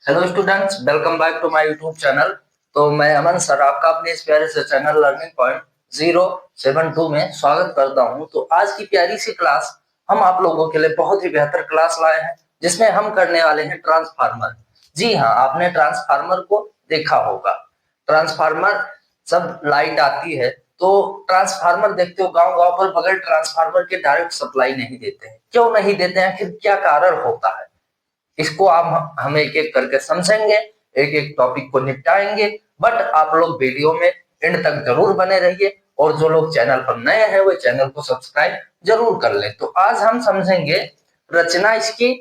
Hello students, welcome back to my YouTube channel. तो मैं अमन sir आपका अपने इस प्यारे से चैनल लर्निंग पॉइंट 072 में स्वागत करता हूं। तो आज की प्यारी सी क्लास हम आप लोगों के लिए बहुत ही बेहतर क्लास लाए हैं, जिसमें हम करने वाले हैं ट्रांसफार्मर। जी हाँ, आपने ट्रांसफार्मर को देखा होगा। ट्रांसफार्मर सब लाइट आती है तो ट्रांसफार्मर देखते हो गांव गांव पर, बगैर ट्रांसफार्मर के डायरेक्ट सप्लाई नहीं देते हैं। क्यों नहीं देते हैं, फिर क्या कारण होता है, इसको आप हम एक एक करके समझेंगे, एक एक टॉपिक को निपटाएंगे। बट आप लोग वीडियो में एंड तक जरूर बने रहिए, और जो लोग चैनल पर नए हैं वो चैनल को सब्सक्राइब जरूर कर लें। तो आज हम समझेंगे रचना, इसकी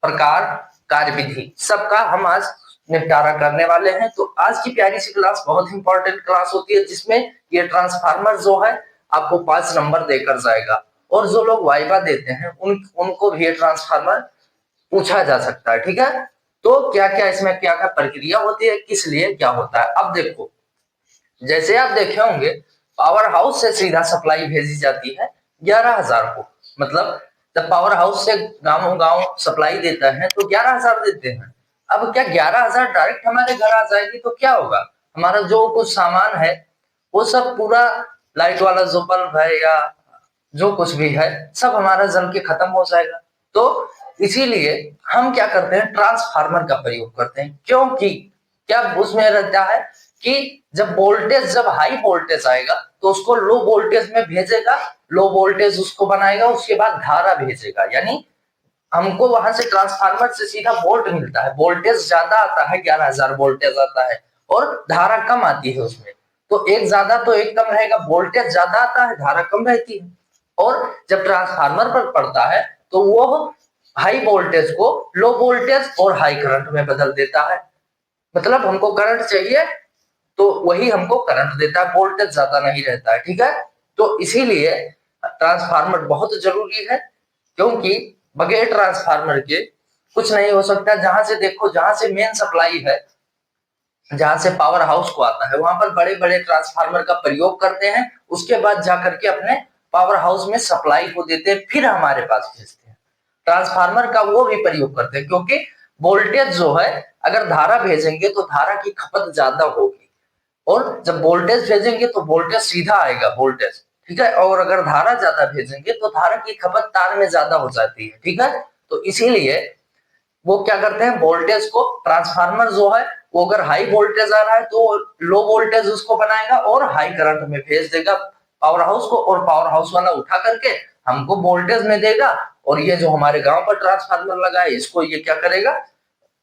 प्रकार, कार्यविधि, सबका हम आज निपटारा करने वाले हैं। तो आज की प्यारी सी क्लास बहुत इंपॉर्टेंट क्लास होती है, जिसमें ये ट्रांसफार्मर जो है आपको 5 नंबर देकर जाएगा, और जो लोग वाइवा देते हैं उनको भी ये ट्रांसफार्मर पूछा जा सकता है। ठीक है, तो क्या क्या इसमें क्या क्या प्रक्रिया होती है, किस लिए क्या होता है। अब देखो, जैसे आप देखे होंगे, पावर हाउस से सीधा सप्लाई भेजी जाती है 11,000 को। मतलब जब पावर हाउस से गांव गांव सप्लाई देता है तो 11,000 देते हैं। अब क्या 11,000 डायरेक्ट हमारे घर आ जाएगी तो क्या होगा, हमारा जो कुछ सामान है वो सब पूरा, लाइट वाला जो बल्ब है या जो कुछ भी है, सब हमारा जल के खत्म हो जाएगा। तो इसीलिए हम क्या करते हैं, ट्रांसफार्मर का प्रयोग करते हैं। क्योंकि क्या उसमें रहता है कि जब हाई वोल्टेज आएगा तो उसको लो वोल्टेज में भेजेगा, लो वोल्टेज उसको बनाएगा, उसके बाद धारा भेजेगा। यानी हमको वहां से ट्रांसफार्मर से सीधा वोल्ट मिलता है, वोल्टेज ज्यादा आता है, 11,000 वोल्टेज आता है, और धारा कम आती है उसमें। तो एक ज्यादा तो एक कम रहेगा, वोल्टेज ज्यादा आता है, धारा कम रहती है। और जब ट्रांसफार्मर पर पड़ता है तो वो हाई वोल्टेज को लो वोल्टेज और हाई करंट में बदल देता है। मतलब हमको करंट चाहिए तो वही हमको करंट देता है, वोल्टेज ज्यादा नहीं रहता है। ठीक है, तो इसीलिए ट्रांसफार्मर बहुत जरूरी है, क्योंकि बगैर ट्रांसफार्मर के कुछ नहीं हो सकता। जहां से देखो, जहां से मेन सप्लाई है, जहां से पावर हाउस को आता है, वहां पर बड़े बड़े ट्रांसफार्मर का प्रयोग करते हैं, उसके बाद जाकर के अपने पावर हाउस में सप्लाई को देते हैं, फिर हमारे पास भेजते हैं। ट्रांसफार्मर का वो भी प्रयोग करते हैं, क्योंकि वोल्टेज जो है, अगर धारा भेजेंगे तो धारा की खपत ज्यादा होगी, और जब वोल्टेज भेजेंगे तो वोल्टेज सीधा आएगा, वोल्टेज। ठीक है, और अगर धारा ज्यादा भेजेंगे तो धारा की खपत तार में ज्यादा हो जाती है। ठीक है, तो इसीलिए वो क्या करते हैं, वोल्टेज को, ट्रांसफार्मर जो है वो अगर हाई वोल्टेज आ रहा है तो लो वोल्टेज उसको बनाएगा और हाई करंट में भेज देगा पावर हाउस को, और पावर हाउस वाला उठा करके हमको वोल्टेज में देगा, और ये जो हमारे गांव पर ट्रांसफार्मर लगा है इसको ये क्या करेगा,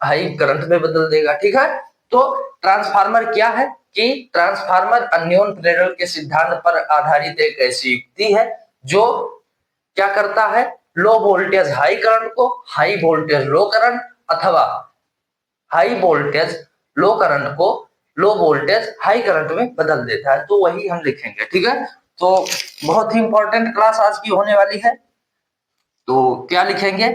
हाई करंट में बदल देगा। ठीक है, तो ट्रांसफार्मर क्या है कि ट्रांसफार्मर अन्योन प्रेरण के सिद्धांत पर आधारित एक ऐसी युक्ति है जो क्या करता है, लो वोल्टेज हाई करंट को हाई वोल्टेज लो करंट, अथवा हाई वोल्टेज लो करंट को लो वोल्टेज हाई करंट में बदल देता है। तो वही हम लिखेंगे। ठीक है, तो बहुत ही इंपॉर्टेंट क्लास आज की होने वाली है। तो क्या लिखेंगे,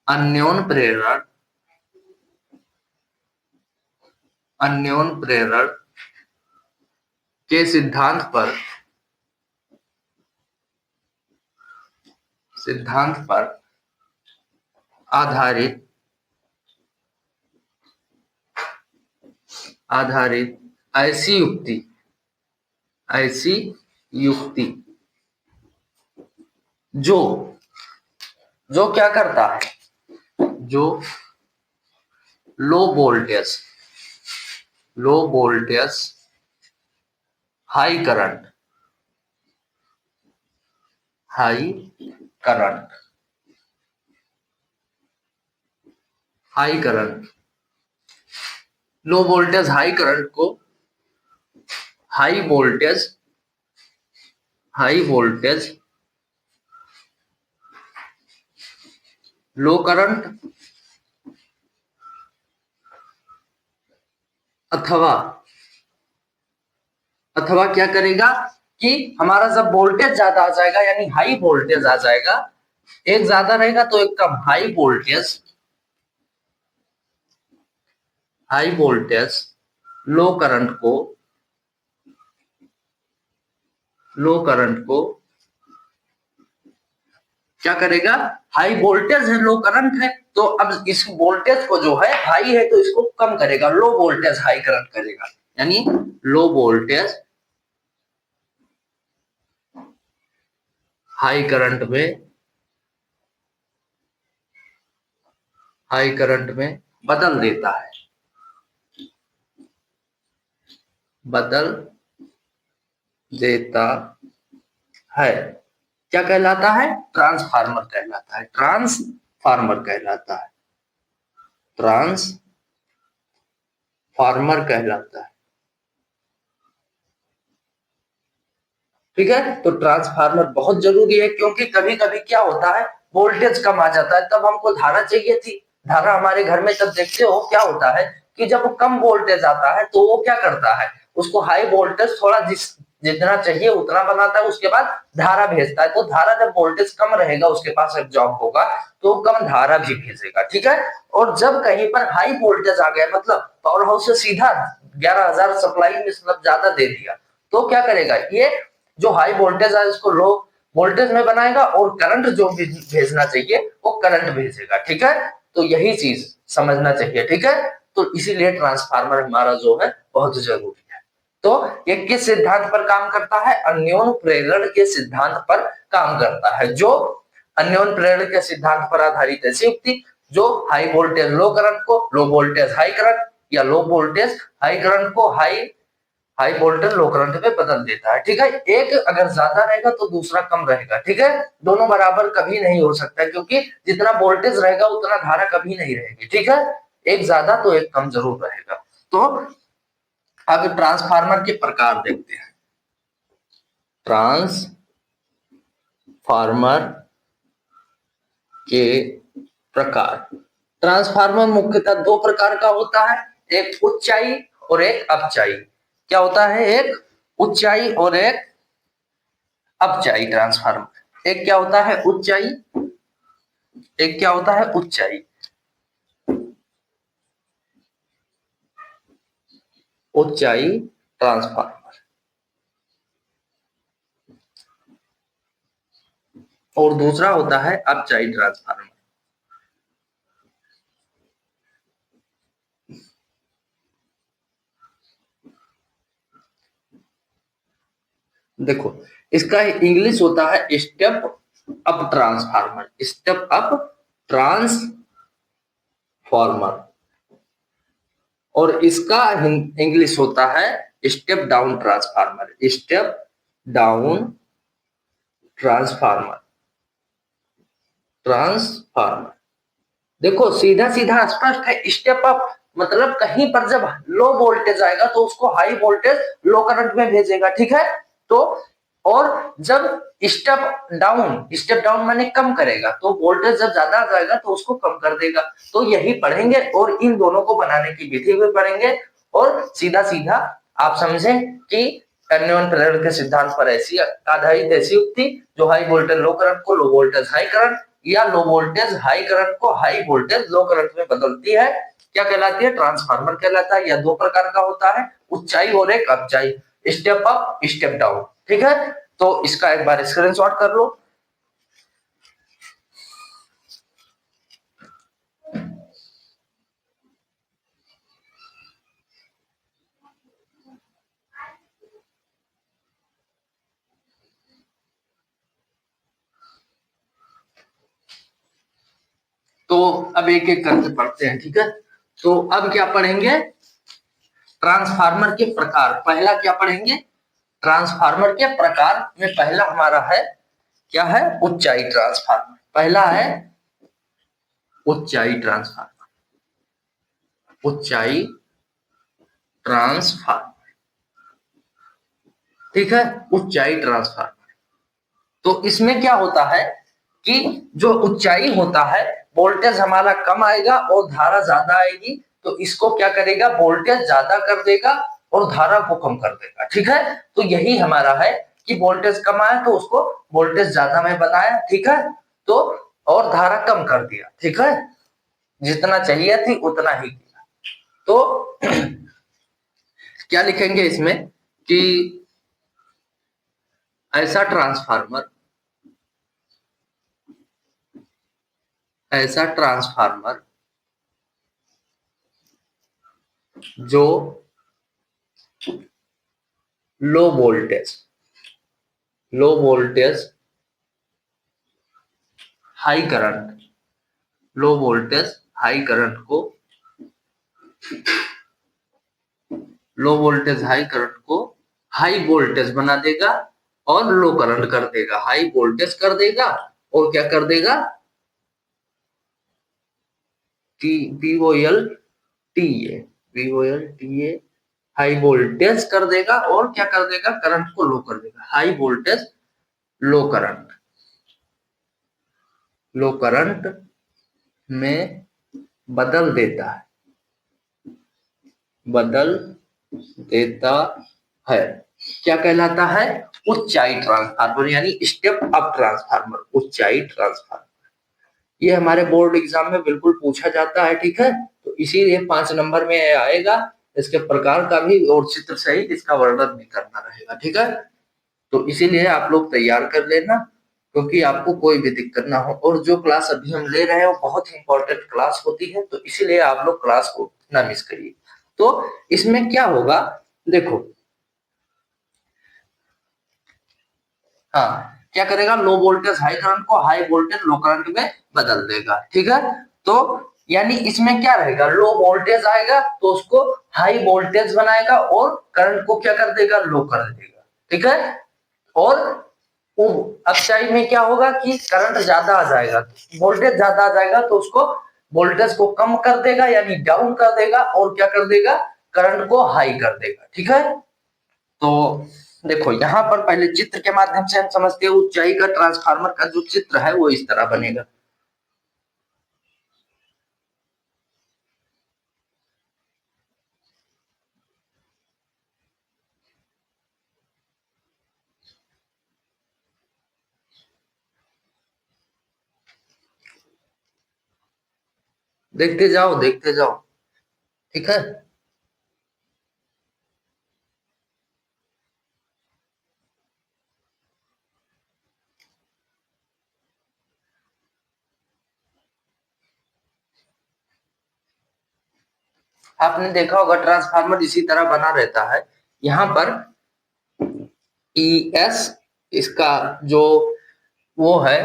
अन्योन प्रेरण, अन्योन प्रेरण के सिद्धांत पर आधारित आधारित ऐसी युक्ति जो जो क्या करता है, जो low voltage high current high current high current low voltage high current को हाई वोल्टेज लो करंट, अथवा अथवा क्या करेगा कि हमारा जब वोल्टेज ज्यादा आ जाएगा, यानी हाई वोल्टेज आ जाएगा, एक ज्यादा रहेगा तो एक कम, हाई वोल्टेज लो करंट को क्या करेगा, हाई वोल्टेज है लो करंट है, तो अब इस वोल्टेज को जो है हाई है तो इसको कम करेगा, लो वोल्टेज हाई करंट करेगा, यानी लो वोल्टेज हाई करंट में बदल देता है, बदल देता है। क्या कहलाता है, ट्रांसफार्मर कहलाता है, ट्रांसफार्मर कहलाता है, ट्रांसफार्मर कहलाता है। ठीक है, तो ट्रांसफार्मर बहुत जरूरी है, क्योंकि कभी कभी क्या होता है वोल्टेज कम आ जाता है, तब हमको धारा चाहिए थी, धारा हमारे घर में जब देखते हो क्या होता है कि जब कम वोल्टेज आता है तो वो क्या करता है, उसको हाई वोल्टेज थोड़ा जितना चाहिए उतना बनाता है, उसके बाद धारा भेजता है, तो धारा जब वोल्टेज कम रहेगा उसके पास एब्जॉर्ब होगा तो कम धारा भी भेजेगा। ठीक है, और जब कहीं पर हाई वोल्टेज आ गया, मतलब पावर हाउस से सीधा 11,000 सप्लाई मतलब ज्यादा दे दिया, तो क्या करेगा, ये जो हाई वोल्टेज है इसको लो वोल्टेज में बनाएगा और करंट जो भी भेजना चाहिए वो करंट भेजेगा। ठीक है, तो यही चीज समझना चाहिए। ठीक है, तो इसीलिए ट्रांसफार्मर हमारा जो है बहुत जरूरी है। तो ये किस सिद्धांत पर काम करता है, अन्योन प्रेरण के सिद्धांत पर काम करता है। जो अन्योन प्रेरण के सिद्धांत पर आधारित ऐसी युक्ति जो हाई वोल्टेज लो करंट को, लो वोल्टेज हाई करंट, या लो वोल्टेज हाई करंट को हाई वोल्टेज लो करंट में बदल देता है। ठीक है, एक अगर ज्यादा रहेगा तो दूसरा कम रहेगा। ठीक है, दोनों बराबर कभी नहीं हो सकता, क्योंकि जितना वोल्टेज रहेगा उतना धारा कभी नहीं रहेगी। ठीक है, एक ज्यादा तो एक कम जरूर रहेगा। तो अब ट्रांसफार्मर के प्रकार देखते हैं। ट्रांसफार्मर के प्रकार, ट्रांसफार्मर मुख्यतः दो प्रकार का होता है, एक उच्चाई और एक अपचाई। क्या होता है, एक उच्चाई और एक अपचाई ट्रांसफार्मर। एक क्या होता है ऊंचाई, एक क्या होता है ऊंचाई, ऊंचाई ट्रांसफार्मर, और दूसरा होता है अपचाई ट्रांसफार्मर। देखो, इसका इंग्लिश होता है step up transformer, step up transformer, और इसका इंग्लिश होता है step down transformer, step down transformer, transformer. देखो सीधा सीधा स्पष्ट है, स्टेप अप मतलब कहीं पर जब लो वोल्टेज आएगा तो उसको हाई वोल्टेज लो करंट में भेजेगा। ठीक है, तो और जब स्टेप डाउन माने कम करेगा, तो वोल्टेज जब ज्यादा आ जाएगा तो उसको कम कर देगा। तो यही पढ़ेंगे और इन दोनों को बनाने की विधि भी पढ़ेंगे, और सीधा सीधा आप समझें कि अन्योन प्रेरण के सिद्धांत पर ऐसी आधारित ऐसी युक्ति जो हाई वोल्टेज लो करंट को लो वोल्टेज हाई करंट, या लो वोल्टेज हाई करंट को हाई वोल्टेज लो करंट में बदलती है, क्या कहलाती है, ट्रांसफार्मर कहलाता है। यह दो प्रकार का होता है, ऊंचाई और एक अपचाई, स्टेप अप स्टेप डाउन। ठीक है, तो इसका एक बार स्क्रीनशॉट कर लो। तो अब एक एक करके पढ़ते हैं। ठीक है, तो अब क्या पढ़ेंगे, ट्रांसफार्मर के प्रकार। पहला क्या पढ़ेंगे, ट्रांसफार्मर के प्रकार में पहला हमारा है, क्या है, ऊंचाई ट्रांसफार्मर। पहला है ऊंचाई ट्रांसफार्मर, ऊंचाई ट्रांसफार्मर। ठीक है, ऊंचाई ट्रांसफार्मर, तो इसमें क्या होता है कि जो ऊंचाई होता है वोल्टेज हमारा कम आएगा और धारा ज्यादा आएगी, तो इसको क्या करेगा, वोल्टेज ज्यादा कर देगा और धारा को कम कर देगा। ठीक है, तो यही हमारा है कि वोल्टेज कम आया तो उसको वोल्टेज ज्यादा में बनाया। ठीक है, तो और धारा कम कर दिया। ठीक है, जितना चाहिए थी उतना ही किया। तो क्या लिखेंगे इसमें कि ऐसा ट्रांसफार्मर, ऐसा ट्रांसफार्मर जो low voltage high current low voltage high current को हाई वोल्टेज बना देगा और लो करंट कर देगा। हाई वोल्टेज कर देगा और क्या कर देगा, VOLTA हाई वोल्टेज कर देगा और क्या कर देगा, करंट को लो कर देगा। हाई वोल्टेज लो करंट में बदल देता है। क्या कहलाता है, ऊंचाई ट्रांसफार्मर यानी स्टेप अप ट्रांसफार्मर, ऊंचाई ट्रांसफार्मर। ये हमारे बोर्ड एग्जाम में बिल्कुल पूछा जाता है, ठीक है। तो इसीलिए 5 नंबर में आएगा। इसके प्रकार का भी और चित्र सहित इसका वर्णन भी करना रहेगा, ठीक है। तो इसीलिए आप लोग तैयार कर लेना, क्योंकि आपको कोई भी दिक्कत ना हो। और जो क्लास अभी हम ले रहे हैं वो बहुत ही इंपॉर्टेंट क्लास होती है, तो इसीलिए आप लोग क्लास को ना मिस करिए। तो इसमें क्या होगा, देखो, हाँ, क्या करेगा, लो वोल्टेज हाई करंट को हाई वोल्टेज लो करंट में बदल देगा, ठीक है। तो यानी इसमें क्या रहेगा, लो वोल्टेज आएगा तो उसको हाई वोल्टेज बनाएगा और करंट को क्या कर देगा, लो कर देगा, ठीक है। और अक्षाई में क्या होगा कि करंट ज्यादा आ जाएगा, वोल्टेज ज्यादा आ जाएगा तो उसको वोल्टेज को कम कर देगा यानी डाउन कर देगा और क्या कर देगा, करंट को हाई कर देगा, ठीक है। तो देखो यहाँ पर पहले चित्र के माध्यम से हम समझते हैं, ऊंचाई का ट्रांसफार्मर का जो चित्र है वो इस तरह बनेगा। देखते जाओ, ठीक है। आपने देखा होगा ट्रांसफार्मर इसी तरह बना रहता है। यहाँ पर ES इसका जो वो है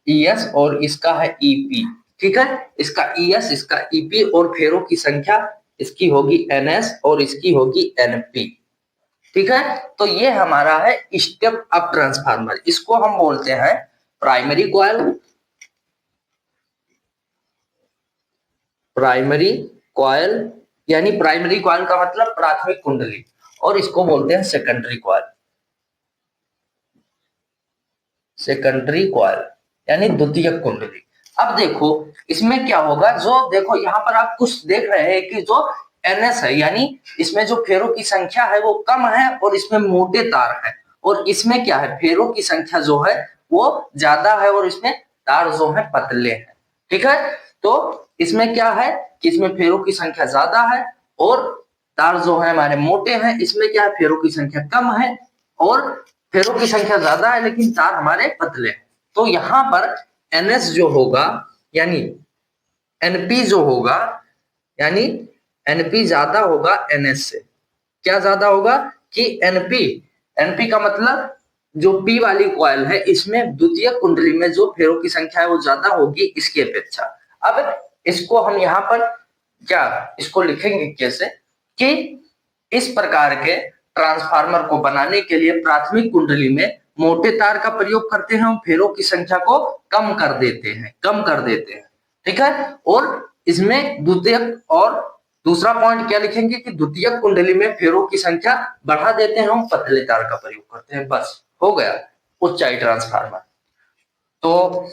ES और इसका है EP, ठीक है। इसका ES इसका EP और फेरों की संख्या इसकी होगी NS और इसकी होगी NP, ठीक है। तो ये हमारा है स्टेप अप ट्रांसफार्मर। इसको हम बोलते हैं प्राइमरी कॉइल, यानी प्राइमरी कॉइल का मतलब प्राथमिक कुंडली, और इसको बोलते हैं सेकेंडरी कॉइल यानी द्वितीयक कुंडली। अब देखो इसमें क्या होगा, जो देखो यहाँ पर आप कुछ देख रहे हैं कि जो NS है यानी इसमें जो फेरों की संख्या है वो कम है और इसमें मोटे तार है, और इसमें क्या है, फेरों की संख्या जो है वो ज्यादा है और इसमें तार जो है पतले हैं, ठीक है। तो इसमें क्या है कि इसमें फेरों की संख्या ज्यादा है और तार जो है हमारे मोटे हैं। इसमें क्या है, फेरों की संख्या कम है और फेरों की संख्या ज्यादा है लेकिन तार हमारे पतले हैं। तो यहाँ पर NS जो होगा यानी NP जो होगा, यानी NP ज्यादा होगा NS से। क्या ज्यादा होगा कि NP का मतलब जो P वाली कॉइल है इसमें द्वितीय कुंडली में जो फेरों की संख्या है वो ज्यादा होगी इसकी अपेक्षा। अब इसको हम यहाँ पर क्या इसको लिखेंगे कैसे, कि इस प्रकार के ट्रांसफार्मर को बनाने के लिए प्राथमिक कुंडली में मोटे तार का प्रयोग करते हैं और फेरों की संख्या को कम कर देते हैं, ठीक है। और इसमें द्वितीयक, और दूसरा पॉइंट क्या लिखेंगे कि द्वितीयक कुंडली में फेरों की संख्या बढ़ा देते हैं, हम पतले तार का प्रयोग करते हैं, बस हो गया ऊंचाई ट्रांसफार्मर। तो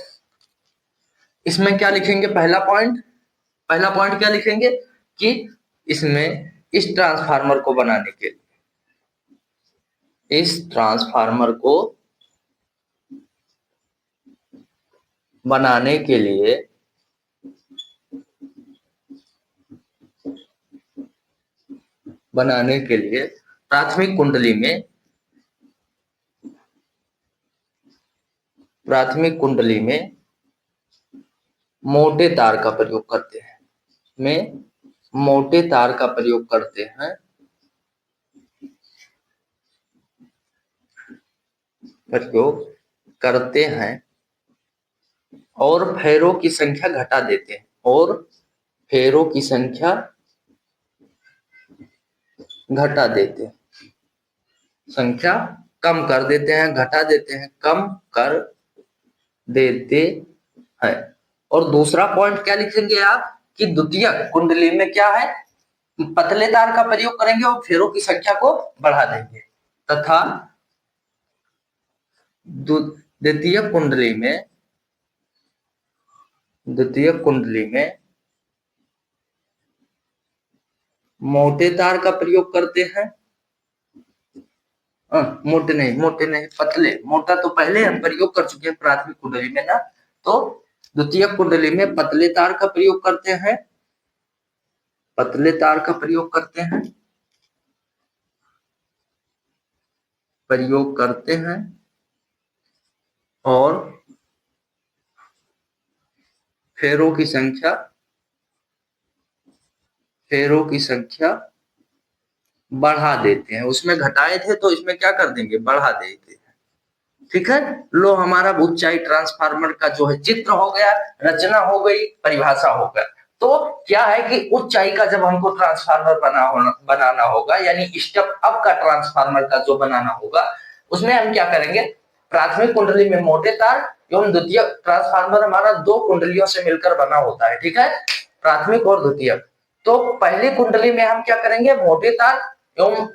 इसमें क्या लिखेंगे, पहला पॉइंट क्या लिखेंगे कि इसमें इस ट्रांसफार्मर को बनाने के लिए इस ट्रांसफार्मर को बनाने के लिए प्राथमिक कुंडली में मोटे तार का प्रयोग करते हैं, में मोटे तार का प्रयोग करते हैं, प्रयोग करते हैं और फेरों की संख्या घटा देते हैं, और फेरों की संख्या घटा देते हैं, संख्या कम कर देते हैं, घटा देते हैं, कम कर देते हैं। और दूसरा पॉइंट क्या लिखेंगे आप कि द्वितीयक कुंडली में क्या है, पतले तार का प्रयोग करेंगे और फेरों की संख्या को बढ़ा देंगे, तथा द्वितीयक कुंडली में मोटे तार का प्रयोग करते हैं, मोटे नहीं पतले, मोटा तो पहले हम प्रयोग कर चुके हैं प्राथमिक कुंडली में ना, तो द्वितीयक कुंडली में पतले तार का प्रयोग करते हैं, पतले तार का प्रयोग करते हैं और फेरों की संख्या बढ़ा देते हैं। उसमें घटाए थे तो इसमें क्या कर देंगे, बढ़ा देते हैं। ठीक है, लो हमारा ऊंचाई ट्रांसफार्मर का जो है चित्र हो गया, रचना हो गई, परिभाषा हो गया। तो क्या है कि ऊंचाई का जब हमको ट्रांसफार्मर बनाना होगा, यानी स्टेप अप का ट्रांसफार्मर का जो बनाना होगा, उसमें हम क्या करेंगे, प्राथमिक कुंडली में मोटे तार एवं द्वितीय ट्रांसफार्मर हमारा दो कुंडलियों से मिलकर बना होता है। ठीक है, प्राथमिक और द्वितीय। तो पहली कुंडली में हम क्या करेंगे, मोटे तार एवं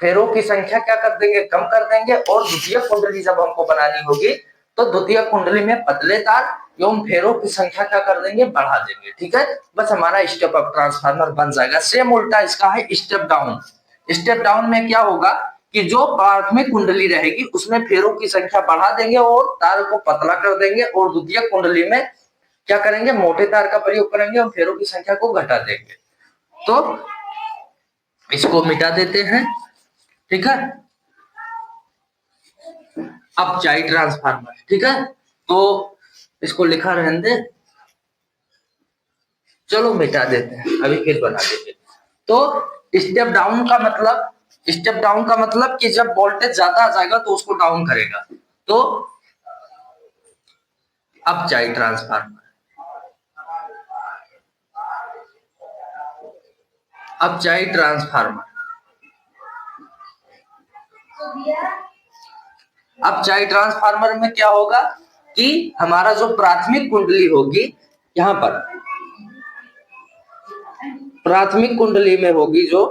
फेरों की संख्या क्या कर देंगे, कम कर देंगे, और द्वितीय कुंडली जब हमको बनानी होगी तो द्वितीय कुंडली में पतले तार एवं फेरों की संख्या क्या कर देंगे, बढ़ा देंगे। ठीक है, बस हमारा स्टेप अप ट्रांसफार्मर बन जाएगा। सेम उल्टा इसका है स्टेप डाउन। स्टेप डाउन में क्या होगा कि जो प्राथमिक कुंडली रहेगी उसमें फेरों की संख्या बढ़ा देंगे और तार को पतला कर देंगे, और द्वितीय कुंडली में क्या करेंगे, मोटे तार का प्रयोग करेंगे और फेरों की संख्या को घटा देंगे। तो इसको मिटा देते हैं। ठीक है, अपचाई ट्रांसफार्मर। ठीक है, तो इसको लिखा रहने दे, चलो मिटा देते हैं, अभी फिर बना देते। तो स्टेप डाउन का मतलब कि जब वोल्टेज ज्यादा आ जाएगा तो उसको डाउन करेगा। तो अपचाई ट्रांसफार्मर, अपचाई ट्रांसफार्मर, अपचाई ट्रांसफार्मर में क्या होगा कि हमारा जो प्राथमिक कुंडली होगी, यहां पर प्राथमिक कुंडली में होगी जो